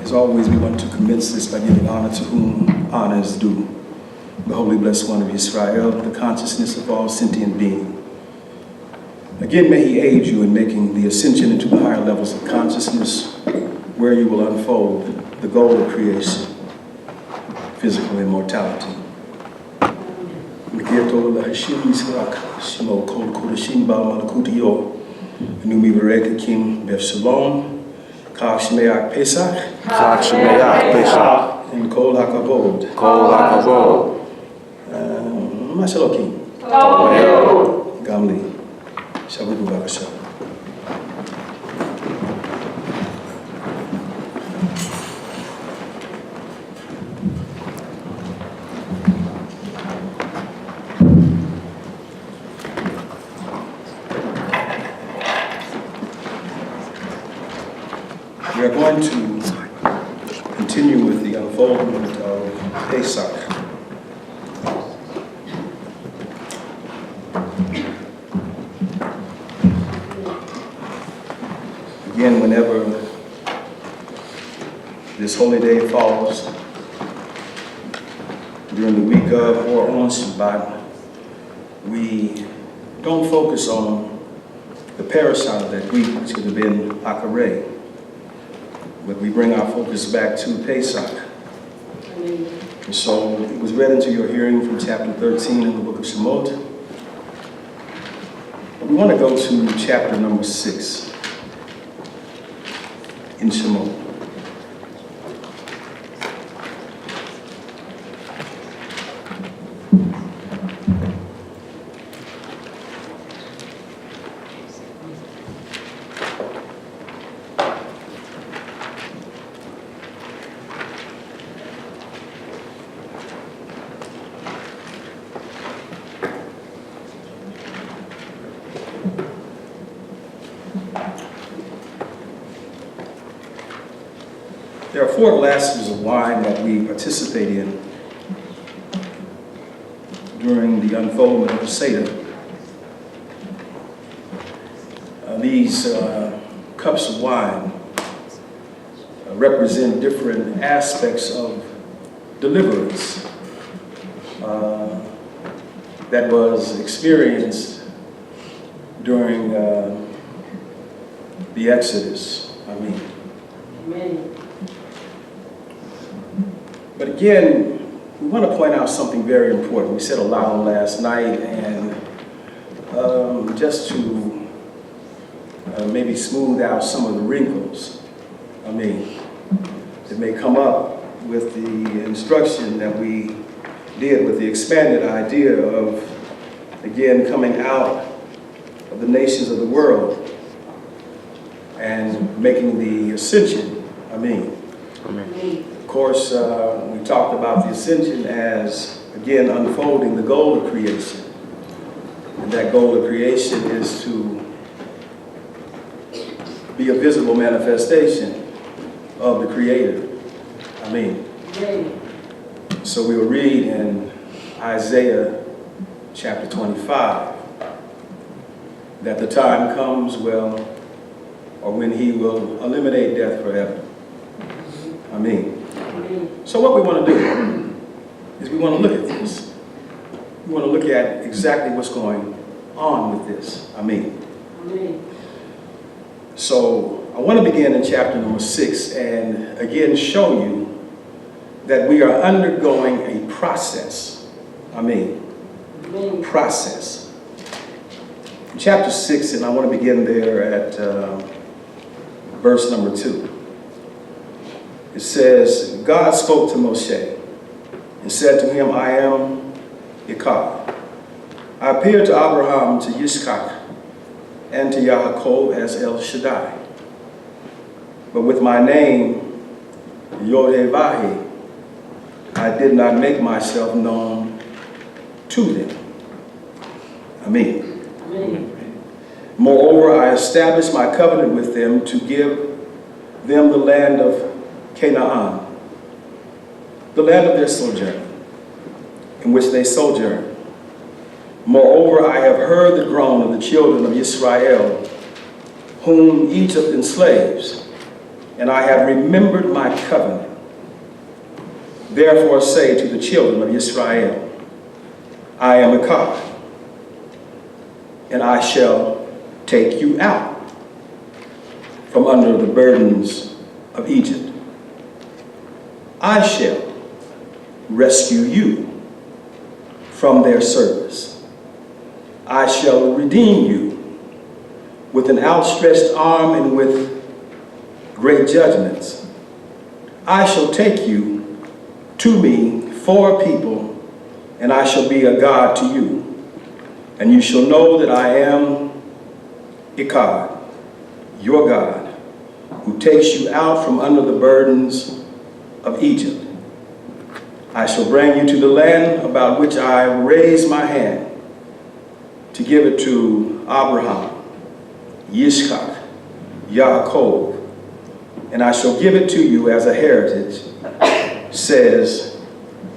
As always, we want to commence this by giving honor to whom honor is due. The Holy Blessed One of Israel, the consciousness of all sentient being. Again, may he aid you in making the ascension into the higher levels of consciousness, where you will unfold the goal of creation, physical immortality. Pesach and Kol HaKavod. Masalokim. Gamli. Shabbat b'vakasha. We are going to continue with the unfoldment of Pesach. Again, whenever this holy day falls, during the week of or on Shabbat, we don't focus on the parasha of that week, which could have been Akarei. But we bring our focus back to Pesach. And so it was read into your hearing from chapter 13 in the book of Shemot. We want to go to chapter number 6 in Shemot. There are 4 glasses of wine that we participate in during the unfoldment of the Seder. These cups of wine represent different aspects of deliverance that was experienced during the Exodus. Amen. But again, we want to point out something very important. We said a lot on last night, and just to maybe smooth out some of the wrinkles, it may come up with the instruction that we did with the expanded idea of, again, coming out of the nations of the world and making the ascension. Amen. Of course, we talked about the ascension as, again, unfolding the goal of creation. And that goal of creation is to be a visible manifestation of the Creator. Amen. So we will read in Isaiah chapter 25 that the time comes, when he will eliminate death forever. Amen. So what we want to do is we want to look at this. We want to look at exactly what's going on with this. Amen. So I want to begin in chapter number 6 and again show you that we are undergoing a process. Process. In chapter 6, and I want to begin there at verse number 2. It says, God spoke to Moshe and said to him, I am Yekar. I appeared to Abraham, to Yitzchak, and to Yaakov as El Shaddai. But with my name, Yod-Heh-Vahi, I did not make myself known to them. Amen. Moreover, I established my covenant with them to give them the land of Canaan, the land of their sojourn, in which they sojourn. Moreover, I have heard the groan of the children of Israel, whom Egypt enslaves, and I have remembered my covenant. Therefore say to the children of Israel, I am Echad, and I shall take you out from under the burdens of Egypt. I shall rescue you from their service. I shall redeem you with an outstretched arm and with great judgments. I shall take you to me for a people, and I shall be a God to you. And you shall know that I am Echad, your God, who takes you out from under the burdens of Egypt. I shall bring you to the land about which I raised my hand to give it to Abraham, Yitzchak, Yaakov, and I shall give it to you as a heritage, says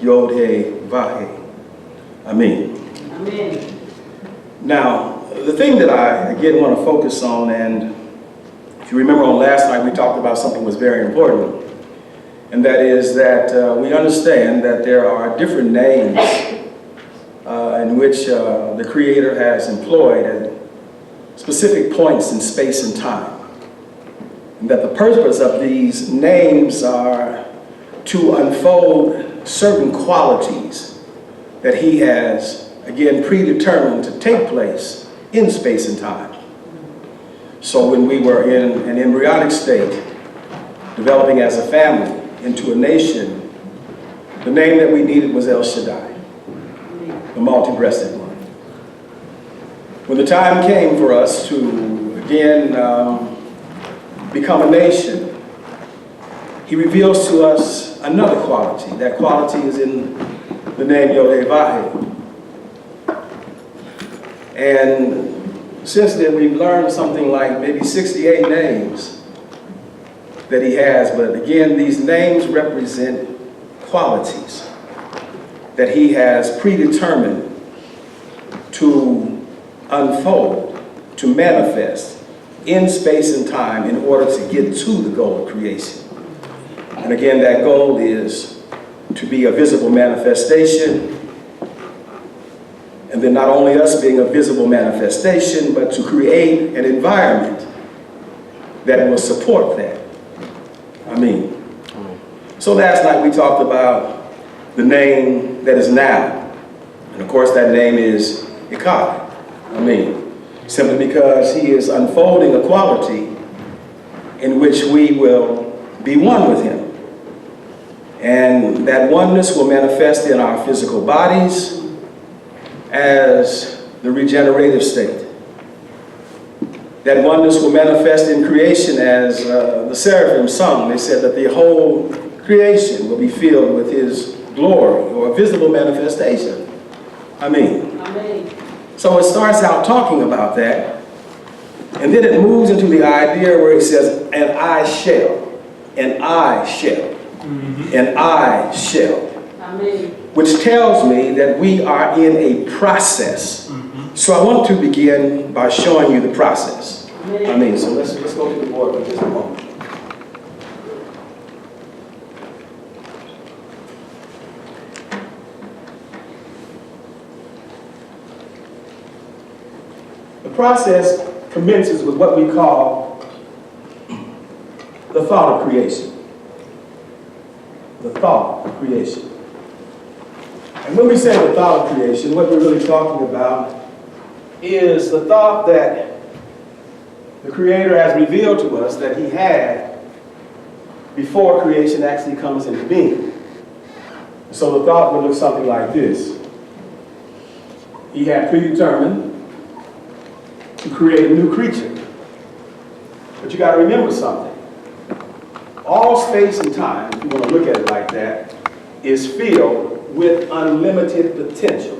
Yod-Heh-Vah-Heh. Amen. Amen. Now, the thing that I, again, want to focus on, and if you remember on last night, we talked about something that was very important, and that is that we understand that there are different names in which the Creator has employed at specific points in space and time. And that the purpose of these names are to unfold certain qualities that He has, again, predetermined to take place in space and time. So when we were in an embryonic state, developing as a family into a nation, the name that we needed was El Shaddai, the multi-breasted one. When the time came for us to, again, become a nation, He reveals to us another quality. That quality is in the name Yod-Heh-Vah-Heh. And since then, we've learned something like maybe 68 names that He has. But again, these names represent qualities that He has predetermined to unfold, to manifest in space and time in order to get to the goal of creation. And again, that goal is to be a visible manifestation, and then not only us being a visible manifestation, but to create an environment that will support that. Amen. So last night we talked about the name that is now, and of course that name is Echad. Amen. Simply because He is unfolding a quality in which we will be one with Him. And that oneness will manifest in our physical bodies as the regenerative state. That oneness will manifest in creation as the seraphim sung. They said that the whole creation will be filled with His glory, or a visible manifestation. Amen. Amen. So it starts out talking about that, and then it moves into the idea where He says, and I shall, and I shall, and I shall. Amen. Which tells me that we are in a process. So I want to begin by showing you the process. Amen. So let's go to the board for just a moment. The process commences with what we call the thought of creation. The thought of creation. And when we say the thought of creation, what we're really talking about is the thought that the Creator has revealed to us that He had before creation actually comes into being. So the thought would look something like this. He had predetermined to create a new creature. But you got to remember something. All space and time, if you want to look at it like that, is filled with unlimited potential.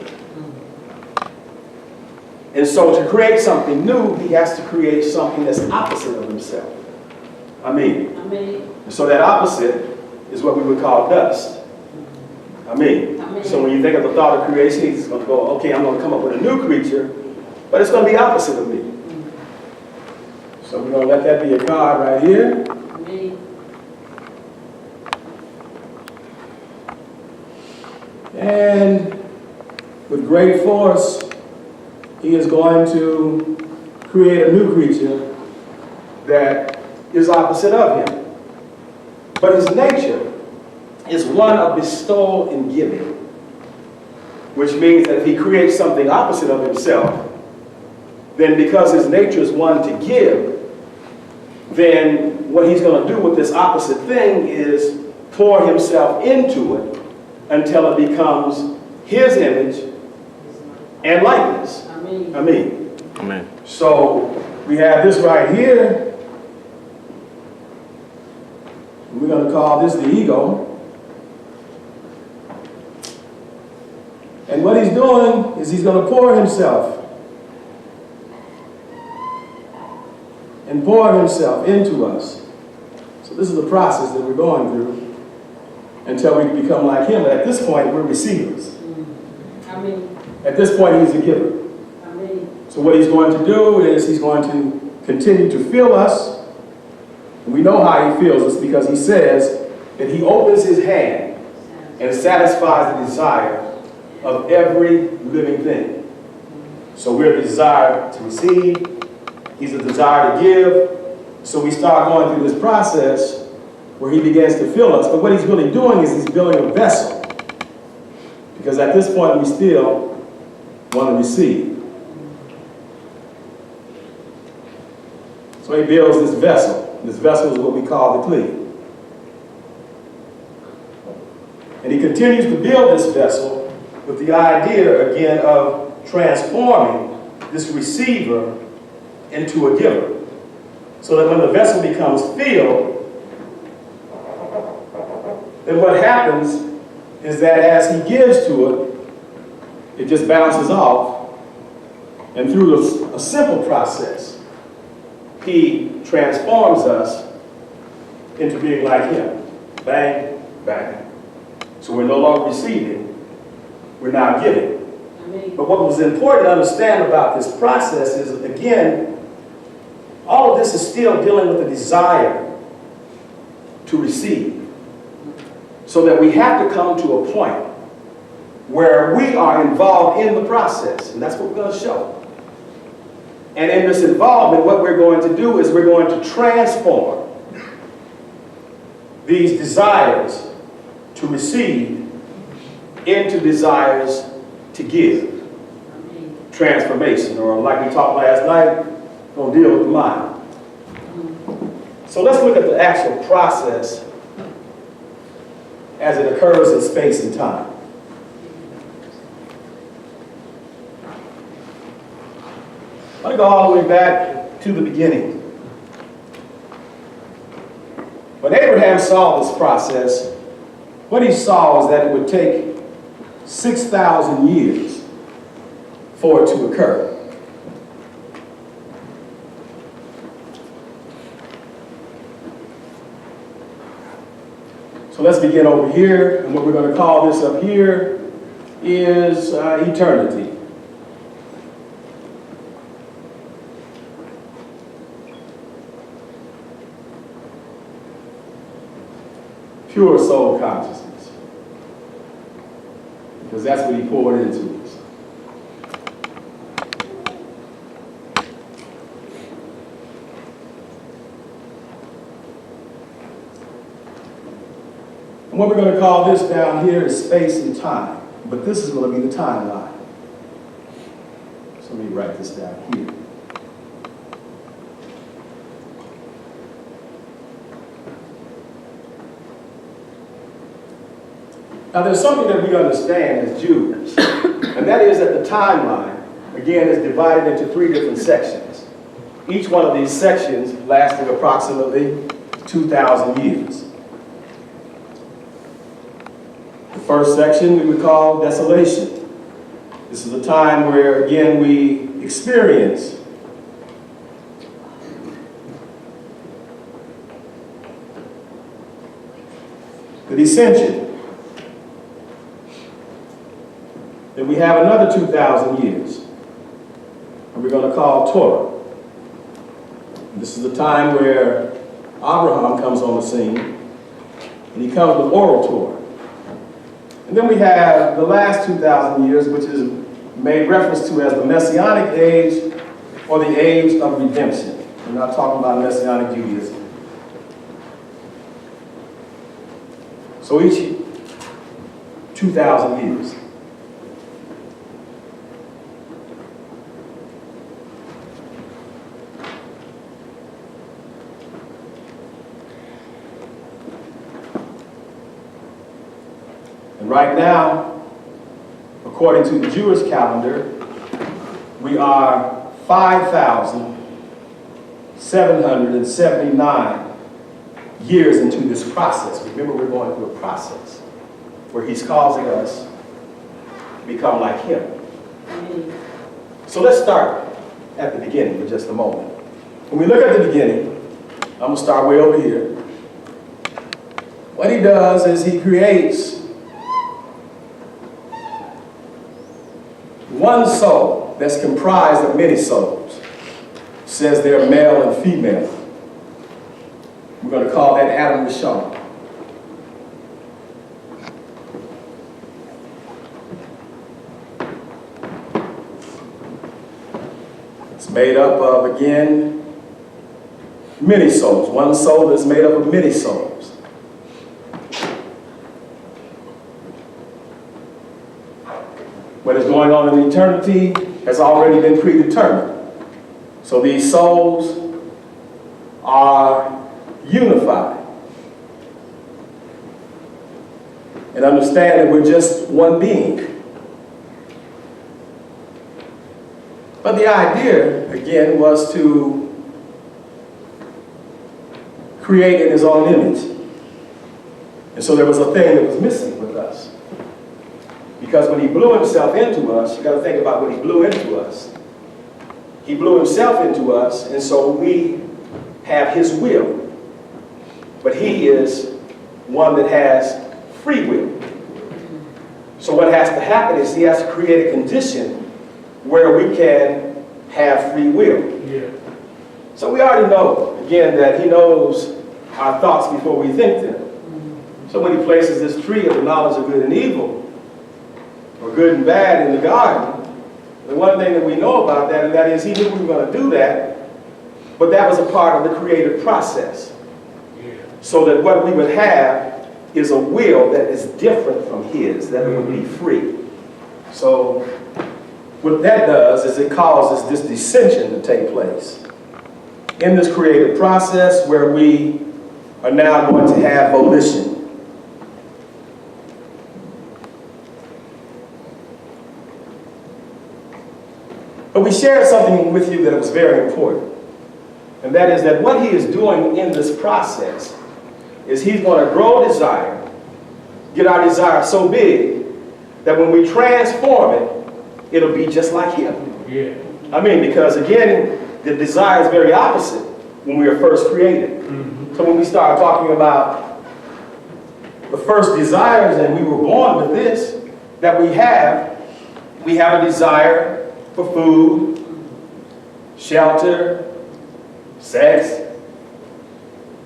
And so to create something new, He has to create something that's opposite of Himself. Amen. Amen. So that opposite is what we would call dust. Amen. Amen. So when you think of the thought of creation, He's going to go, okay, I'm going to come up with a new creature, but it's going to be opposite of me. So we're going to let that be a card right here. Amen. And with great force, he is going to create a new creature that is opposite of him. But his nature is one of bestowal and giving, which means that if he creates something opposite of himself, then because his nature is one to give, then what he's going to do with this opposite thing is pour himself into it until it becomes his image and likeness. Amen. So we have this right here. We're going to call this the ego. And what he's doing is he's going to pour himself and pour himself into us. So this is the process that we're going through until we become like him. But at this point, we're receivers. At this point, he's a giver. So what he's going to do is he's going to continue to fill us. And we know how he fills us because he says that he opens his hand and satisfies the desire of every living thing. So we're the desire to receive. He's a desire to give. So we start going through this process where he begins to fill us. But what he's really doing is he's building a vessel. Because at this point, we still want to receive. So he builds this vessel. This vessel is what we call the cleave. And he continues to build this vessel with the idea, again, of transforming this receiver into a giver. So that when the vessel becomes filled, then what happens is that as he gives to it, it just bounces off. And through a simple process, he transforms us into being like him. Bang, bang. So we're no longer receiving, we're now giving. But what was important to understand about this process is, again, all of this is still dealing with the desire to receive. So that we have to come to a point where we are involved in the process. And that's what we're going to show. And in this involvement, what we're going to do is we're going to transform these desires to receive into desires to give. Transformation, or like we talked last night, going to deal with the mind. So let's look at the actual process as it occurs in space and time. I want to go all the way back to the beginning. When Abraham saw this process, what he saw was that it would take 6,000 years for it to occur. So let's begin over here, and what we're going to call this up here is eternity. Pure soul consciousness. Because that's what he poured into us. And what we're going to call this down here is space and time. But this is going to be the timeline. So let me write this down here. Now there's something that we understand as Jews, and that is that the timeline, again, is divided into 3 different sections. Each one of these sections lasting approximately 2,000 years. The first section we would call desolation. This is a time where, again, we experience the descension. Then we have another 2,000 years, and we're going to call Torah. This is the time where Abraham comes on the scene, and he comes with oral Torah. And then we have the last 2,000 years, which is made reference to as the Messianic age or the age of redemption. We're not talking about Messianic Judaism. So each 2,000 years. And right now, according to the Jewish calendar, we are 5,779 years into this process. Remember, we're going through a process where he's causing us to become like him. So let's start at the beginning for just a moment. When we look at the beginning, I'm going to start way over here. What he does is he creates one soul that's comprised of many souls. It says they're male and female. We're going to call that Adam Rishon. It's made up of, again, many souls. One soul that's made up of many souls. What is going on in eternity has already been predetermined. So these souls are unified. And understand that we're just one being. But the idea, again, was to create in his own image. And so there was a thing that was missing with us. Because when he blew himself into us, you got to think about what he blew into us. He blew himself into us, and so we have his will. But he is one that has free will. So what has to happen is he has to create a condition where we can have free will. Yeah. So we already know, again, that he knows our thoughts before we think them. So when he places this tree of the knowledge of good and evil, or good and bad in the garden, the one thing that we know about that, and that is he knew we were going to do that, but that was a part of the creative process. Yeah. So that what we would have is a will that is different from his, that it would be free. So what that does is it causes this dissension to take place in this creative process where we are now going to have volition. But we shared something with you that was very important. And that is that what he is doing in this process is he's going to grow desire, get our desire so big that when we transform it, it'll be just like him. Yeah. I mean, because again, the desire is very opposite when we were first created. Mm-hmm. So when we start talking about the first desires, and we were born with this, that we have a desire for food, shelter, sex,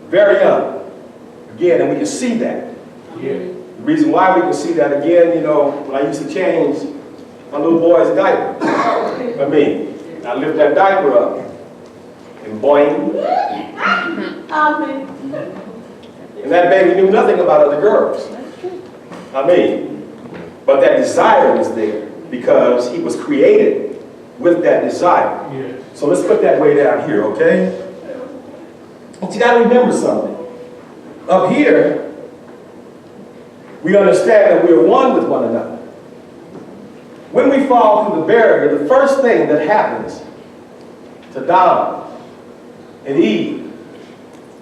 very young. Again, and we can see that. Yeah. The reason why we can see that, again, you know, when I used to change my little boy's diaper, I lift that diaper up, and boing. And that baby knew nothing about other girls. But that desire was there because he was created with that desire. Yeah. So let's put that way down here, okay? But you got to remember something. Up here, we understand that we're one with one another. When we fall through the barrier, the first thing that happens to Adam and Eve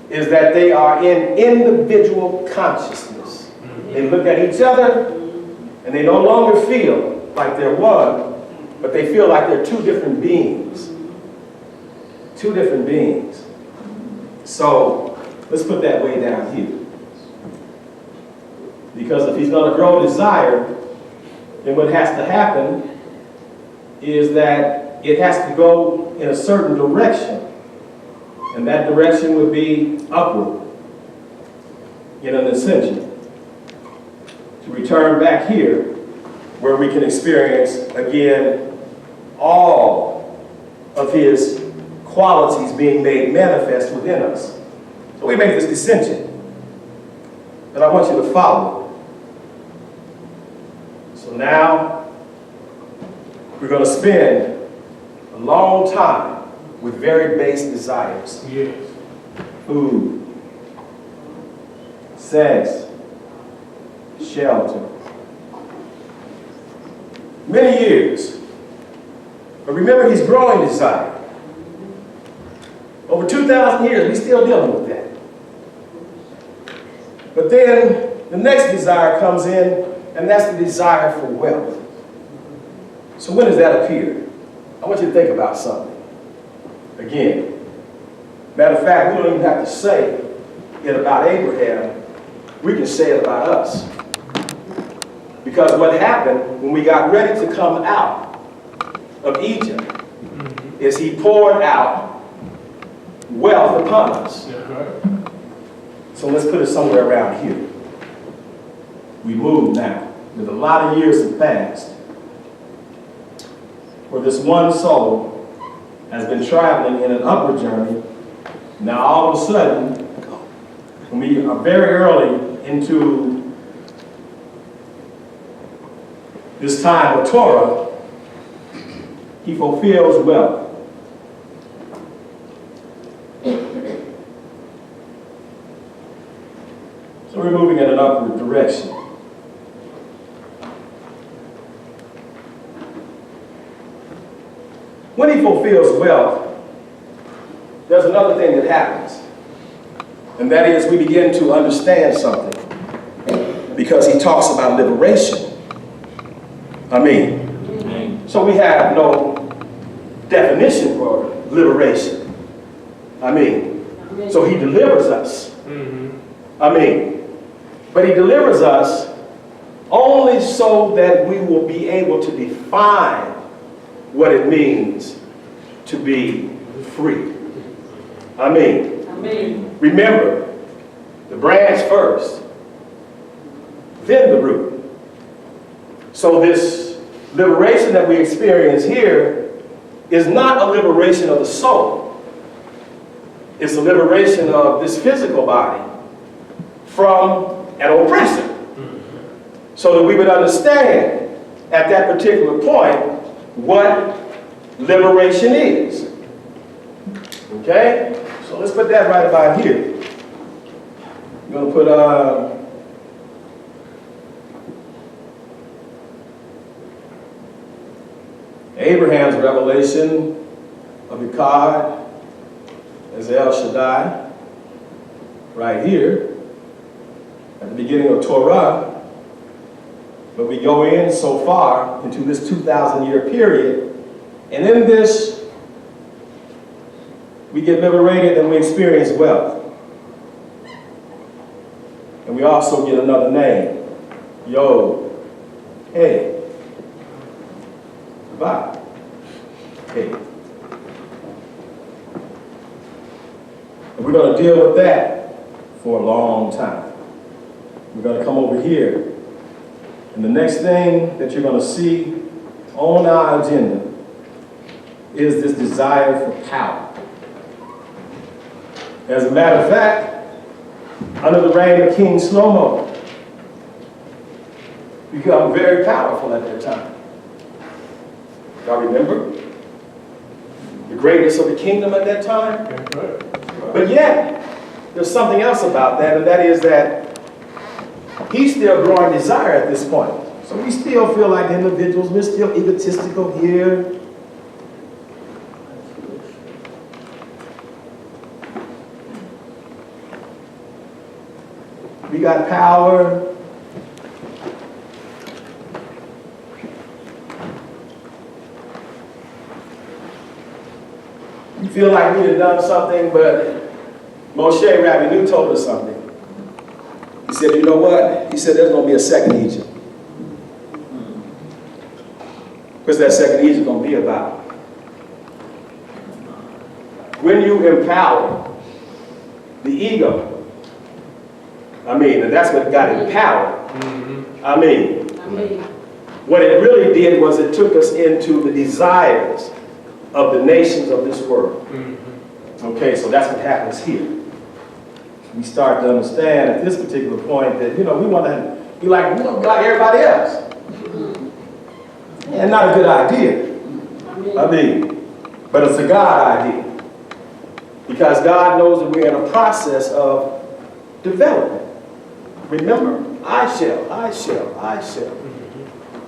is that they are in individual consciousness. They look at each other and they no longer feel like they're one, but they feel like they're two different beings. Two different beings. So let's put that way down here. Because if he's going to grow desire, then what has to happen is that it has to go in a certain direction. And that direction would be upward in an ascension. to return back here where we can experience again all of his qualities being made manifest within us. So we make this dissension, and I want you to follow it. So now we're going to spend a long time with very base desires. Yes. Food, sex, shelter. Many years. But remember, he's growing desire. Over 2,000 years, we're still dealing with that. But then the next desire comes in, and that's the desire for wealth. So when does that appear? I want you to think about something. Again, matter of fact, we don't even have to say it about Abraham. We can say it about us. Because what happened when we got ready to come out of Egypt is he poured out wealth upon us. So let's put it somewhere around here. We move now. There's a lot of years have passed where this one soul has been traveling in an upward journey. Now all of a sudden, when we are very early into this time of Torah, he fulfills wealth. So we're moving in an upward direction. When he fulfills wealth, there's another thing that happens. And that is we begin to understand something. Because he talks about liberation. So we have no definition for liberation. So he delivers us. But he delivers us only so that we will be able to define what it means to be free. Remember, the branch first, then the root. So this liberation that we experience here is not a liberation of the soul. It's a liberation of this physical body from an oppressor. So that we would understand at that particular point what liberation is. Okay? So let's put that right about here. I'm going to put Abraham's revelation of Echad as El Shaddai right here at the beginning of Torah. But we go in so far into this 2,000-year period, and in this we get liberated and we experience wealth. And we also get another name. Yo, hey, goodbye, hey. And we're going to deal with that for a long time. We're going to come over here. And the next thing that you're going to see on our agenda is this desire for power. As a matter of fact, under the reign of King Shlomo, become very powerful at that time. Y'all remember the greatness of the kingdom at that time? But yet, there's something else about that, and that is that he's still growing desire at this point. So we still feel like individuals, we're still egotistical here. We got power. We feel like we have done something, but Moshe Rabbeinu told us something. He said, you know what? He said, there's going to be a second Egypt. What's that second Egypt going to be about? When you empower the ego I mean, and that's what got empowered. I mean, Amen. what it really did was it took us into the desires of the nations of this world. Okay, so that's what happens here. We start to understand at this particular point that, we want to be like, everybody else. And not a good idea. I mean, but it's a God idea. Because God knows that we're in a process of development. Remember, I shall.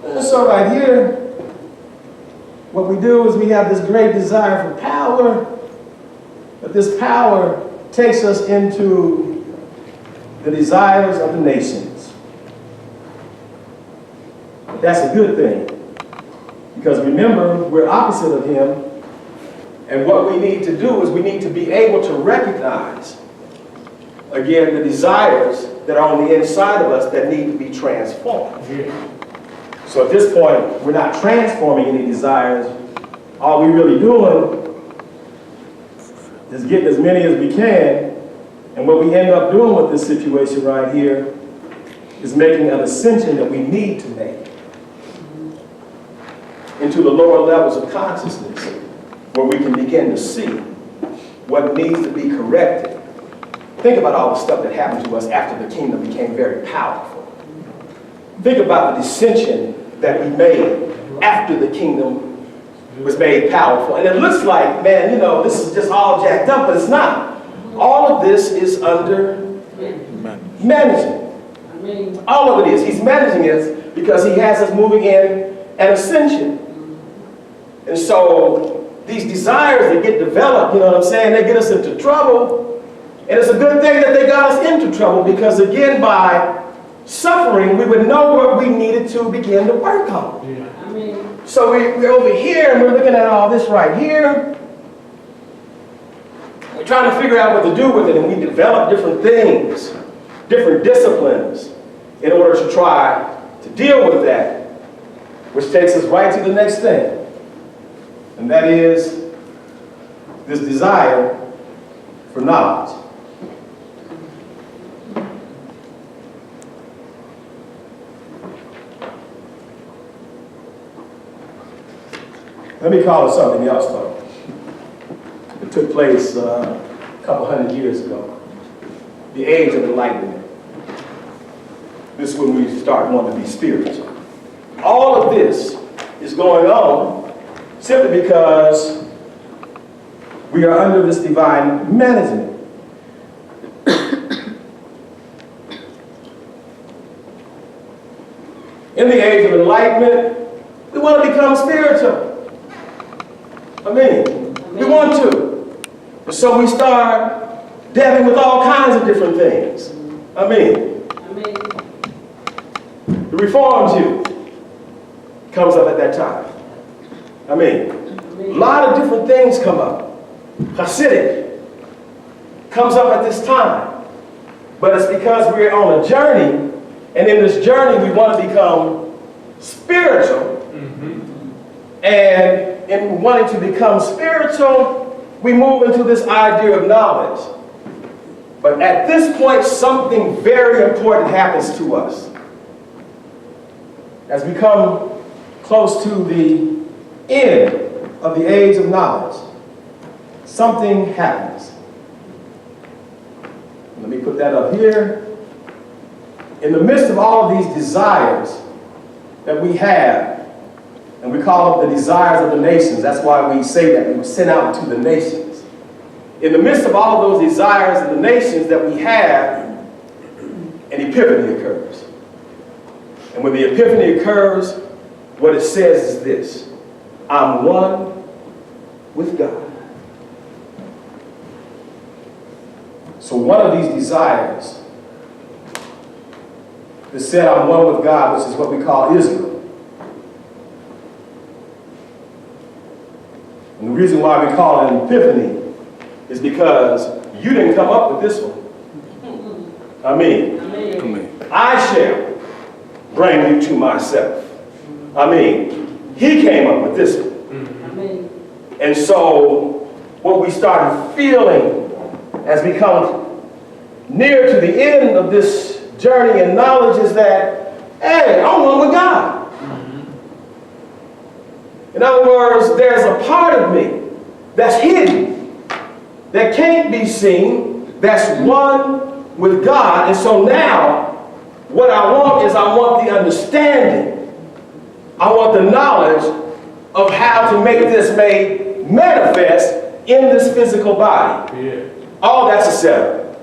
And so right here, what we do is we have this great desire for power, but this power takes us into the desires of the nations. That's a good thing. Because remember, we're opposite of him. And what we need to do is we need to be able to recognize, again, the desires that are on the inside of us that need to be transformed. So at this point, we're not transforming any desires. All we're really doing is getting as many as we can. And what we end up doing with this situation right here is making an ascension that we need to make into the lower levels of consciousness, where we can begin to see what needs to be corrected. Think about all the stuff that happened to us after the kingdom became very powerful. Think about the dissension that we made after the kingdom was made powerful. And it looks like, man, this is just all jacked up, but it's not. All of this is under management. All of it is. He's managing it because he has us moving in an ascension. And so these desires that get developed, they get us into trouble. And it's a good thing that they got us into trouble because, again, by suffering, we would know what we needed to begin to work on. So we're over here and we're looking at all this right here. We're trying to figure out what to do with it, and we develop different things, different disciplines in order to try to deal with that, which takes us right to the next thing. And that is this desire for knowledge. Let me call it something else, though. It took place a couple hundred years ago. The Age of Enlightenment. This is when we start wanting to be spiritual. All of this is going on simply because we are under this divine management. In the Age of Enlightenment, we want to become spiritual. We want to. And so we start dabbling with all kinds of different things. The Reformed Jew comes up at that time. A lot of different things come up. Hasidic comes up at this time. But it's because we're on a journey, and in this journey we want to become spiritual. And in wanting to become spiritual, we move into this idea of knowledge. But at this point, something very important happens to us. As we come close to the end of the age of knowledge, something happens. Let me put that up here. In the midst of all of these desires that we have, and we call them the desires of the nations. That's why we say that we were sent out to the nations. In the midst of all of those desires of the nations that we have, an epiphany occurs. And when the epiphany occurs, what it says is this: I'm one with God. So one of these desires is said, I'm one with God, which is what we call Israel. And the reason why we call it an epiphany is because you didn't come up with this one. I shall bring you to myself. He came up with this one. And so what we started feeling as we come near to the end of this journey in knowledge is that, hey, I'm one with God. In other words, there's a part of me that's hidden, that can't be seen, that's one with God. And so now, what I want is I want the understanding. I want the knowledge of how to make this made manifest in this physical body. Yeah. All that's a setup.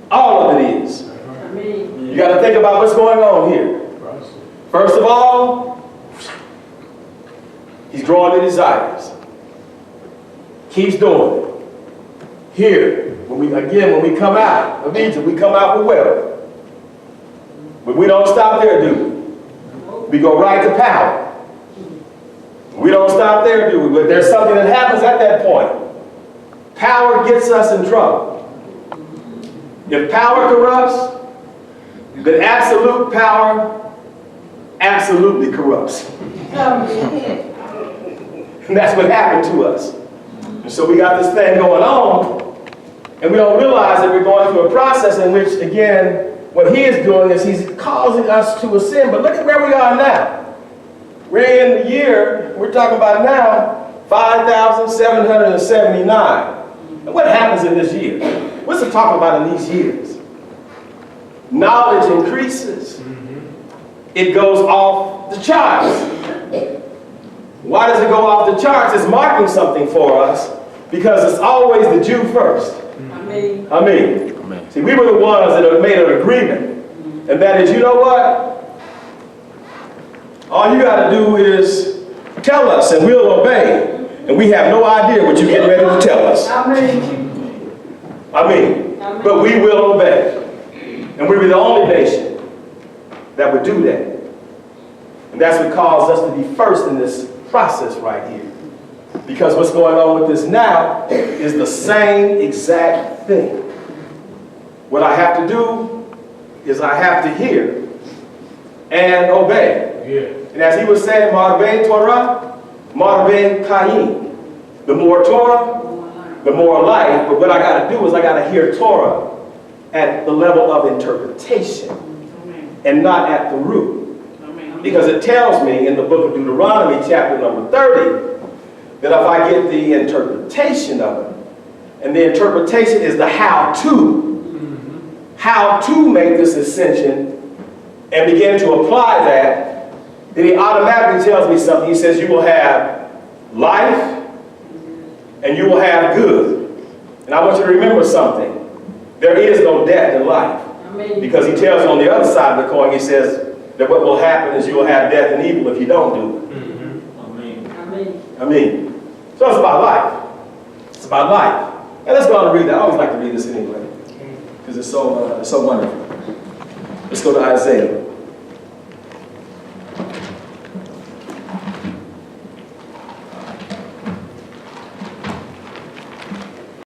All of it is. You got to think about what's going on here. First of all, he's drawing the desires. Keeps doing it. Here, when we come out of Egypt, we come out with wealth. But we don't stop there, do we? We go right to power. We don't stop there, do we? But there's something that happens at that point. Power gets us in trouble. If power corrupts, then absolute power absolutely corrupts. And that's what happened to us. And so we got this thing going on, and we don't realize that we're going through a process in which, again, what he is doing is he's causing us to ascend. But look at where we are now. We're in the year, we're talking about now, 5,779. And what happens in this year? What's it talking about in these years? Knowledge increases. It goes off the charts. Why does it go off the charts? It's marking something for us because it's always the Jew first. Amen. See, we were the ones that have made an agreement. And that is, you know what? All you got to do is tell us and we'll obey. And we have no idea what you're getting ready to tell us. Amen. But we will obey. And we were the only nation that would do that. And that's what caused us to be first in this process right here. Because what's going on with this now is the same exact thing. What I have to do is I have to hear and obey. Yeah. And as he was saying, Marbe Torah, Marbe Kaim. The more Torah, the more life. But what I got to do is I got to hear Torah at the level of interpretation and not at the root. Because it tells me in the book of Deuteronomy, chapter number 30, that if I get the interpretation of it, and the interpretation is the how-to make this ascension and begin to apply that, then he automatically tells me something. He says you will have life and you will have good. And I want you to remember something. There is no death in life. Because he tells you on the other side of the coin, he says that what will happen is you will have death and evil if you don't do it. Amen. So it's about life. It's about life. And let's go on and read that. I always like to read this anyway. Because it's so wonderful. Let's go to Isaiah.